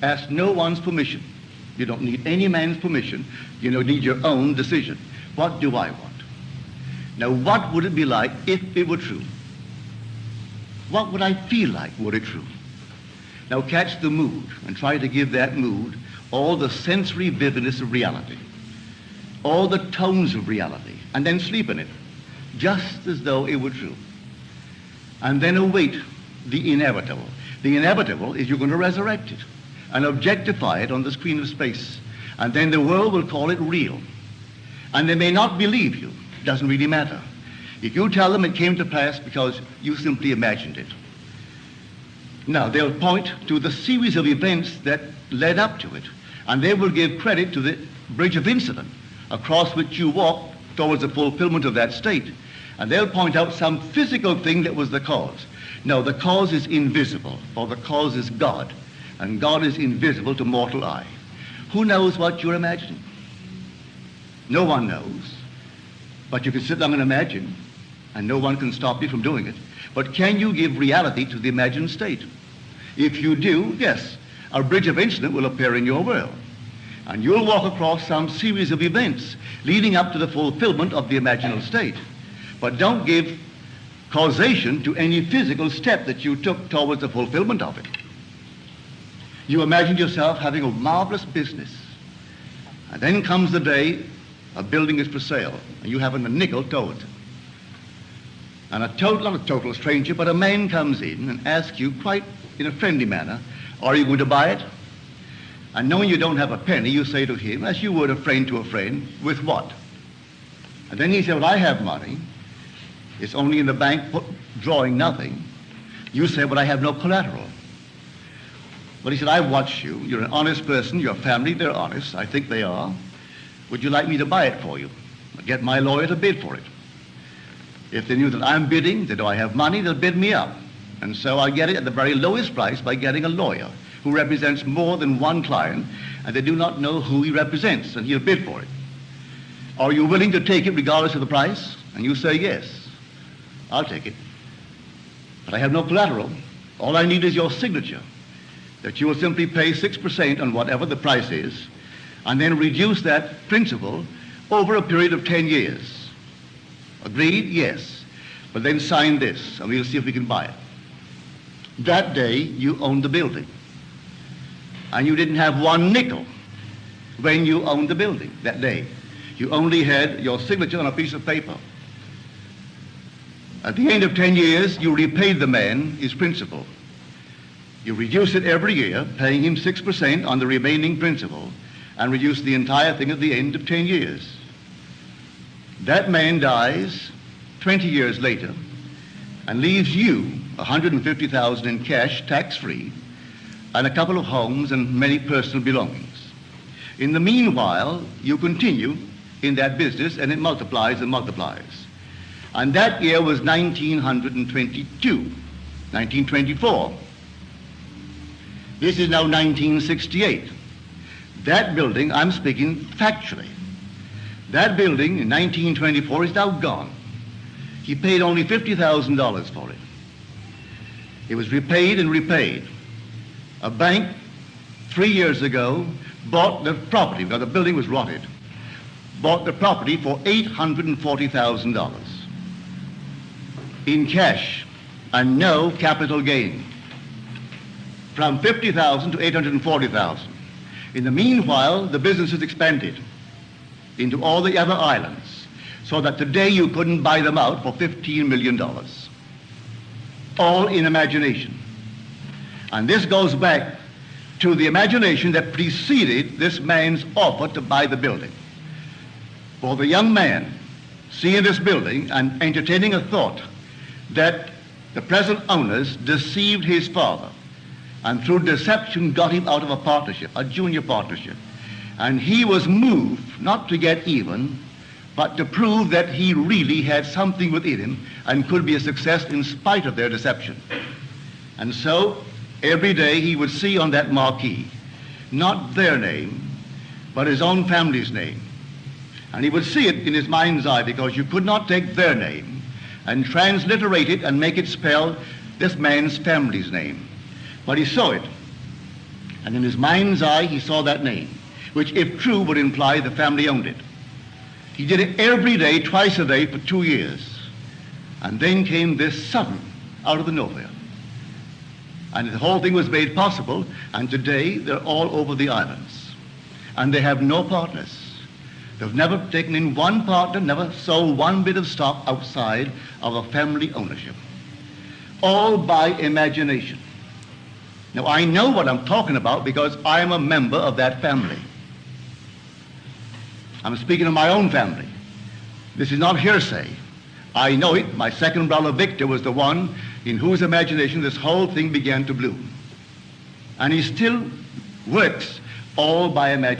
Ask no one's permission. You don't need any man's permission. You don't need your own decision. What do I want? Now, what would it be like if it were true? What would I feel like were it true? Now, catch the mood and try to give that mood all the sensory vividness of reality, all the tones of reality, and then sleep in it, just as though it were true. And then await the inevitable. The inevitable is you're going to resurrect it and objectify it on the screen of space. And then the world will call it real. And they may not believe you. It doesn't really matter. If you tell them it came to pass because you simply imagined it. Now, they'll point to the series of events that led up to it. And they will give credit to the bridge of incident across which you walked towards the fulfillment of that state. And they'll point out some physical thing that was the cause. No, the cause is invisible, for the cause is God. And God is invisible to mortal eye. Who knows what you're imagining? No one knows. But you can sit down and imagine, and no one can stop you from doing it. But can you give reality to the imagined state? If you do, yes, a bridge of incident will appear in your world. And you'll walk across some series of events leading up to the fulfillment of the imaginal state. But don't give causation to any physical step that you took towards the fulfillment of it. You imagined yourself having a marvelous business. And then comes the day a building is for sale, and you haven't a nickel towards it. And not a total stranger, but a man comes in and asks you quite in a friendly manner, are you going to buy it? And knowing you don't have a penny, you say to him, as you would a friend to a friend, with what? And then he said, well, I have money. It's only in the bank drawing nothing. You say, but I have no collateral. But he said, I've watched you. You're an honest person. Your family, they're honest. I think they are. Would you like me to buy it for you? I'll get my lawyer to bid for it. If they knew that I'm bidding, that I have money, they'll bid me up. And so I get it at the very lowest price by getting a lawyer who represents more than one client, and they do not know who he represents, and he'll bid for it. Are you willing to take it regardless of the price? And you say, yes, I'll take it. But I have no collateral. All I need is your signature, that you will simply pay 6% on whatever the price is, and then reduce that principal over a period of 10 years. Agreed? Yes. But then sign this, and we'll see if we can buy it. That day, you owned the building. And you didn't have one nickel when you owned the building that day. You only had your signature on a piece of paper. At the end of 10 years, you repaid the man his principal. You reduce it every year, paying him 6% on the remaining principal, and reduce the entire thing at the end of 10 years. That man dies 20 years later and leaves you $150,000 in cash, tax-free, and a couple of homes and many personal belongings. In the meanwhile, you continue in that business, and it multiplies and multiplies. And that year was 1922, 1924. This is now 1968. That building, I'm speaking factually, that building in 1924 is now gone. He paid only $50,000 for it. It was repaid and repaid. A bank 3 years ago bought the property, because the building was rotted, bought the property for $840,000 in cash and no capital gain, from $50,000 to $840,000. In the meanwhile, the business has expanded into all the other islands, so that today you couldn't buy them out for $15 million. All in imagination. And this goes back to the imagination that preceded this man's offer to buy the building. For the young man seeing this building and entertaining a thought that the present owners deceived his father, and through deception got him out of a partnership, a junior partnership. And he was moved not to get even, but to prove that he really had something within him and could be a success in spite of their deception. And so every day he would see on that marquee not their name, but his own family's name. And he would see it in his mind's eye, because you could not take their name and transliterate it and make it spell this man's family's name. But he saw it. And in his mind's eye, he saw that name, which, if true, would imply the family owned it. He did it every day, twice a day, for 2 years. And then came this sudden, out of the nowhere. And the whole thing was made possible, and today they're all over the islands. And they have no partners. They've never taken in one partner, never sold one bit of stock outside of a family ownership. All by imagination. Now, I know what I'm talking about because I'm a member of that family. I'm speaking of my own family. This is not hearsay. I know it. My second brother, Victor, was the one in whose imagination this whole thing began to bloom. And he still works all by imagination.